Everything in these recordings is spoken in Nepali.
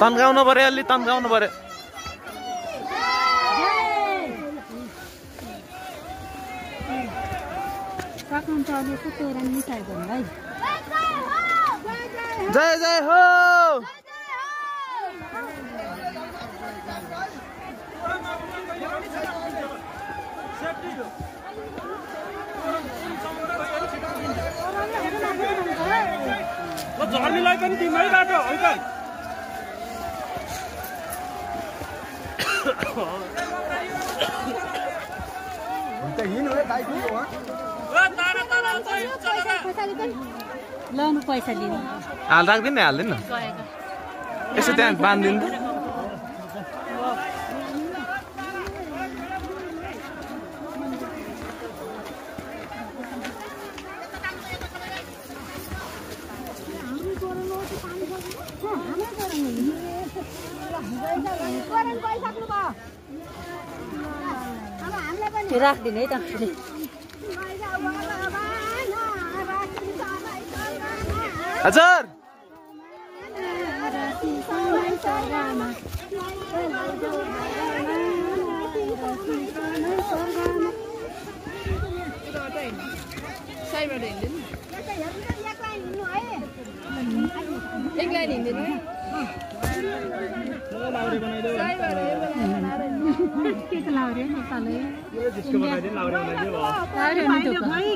तन्काउनु पर्यो अलि तन्काउनु पर्यो जय जय हो झर्नीलाई पनि तिमीलाई बाटो है त लानु पैसा लिनु हाल राख्दिन हाल्दिन यसो त्यहाँ बाँधिदिनु राख्दिनु है त हजुर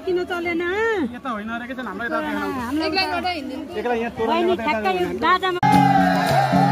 किन चलेन यता होइन रहेछ हाम्रो यता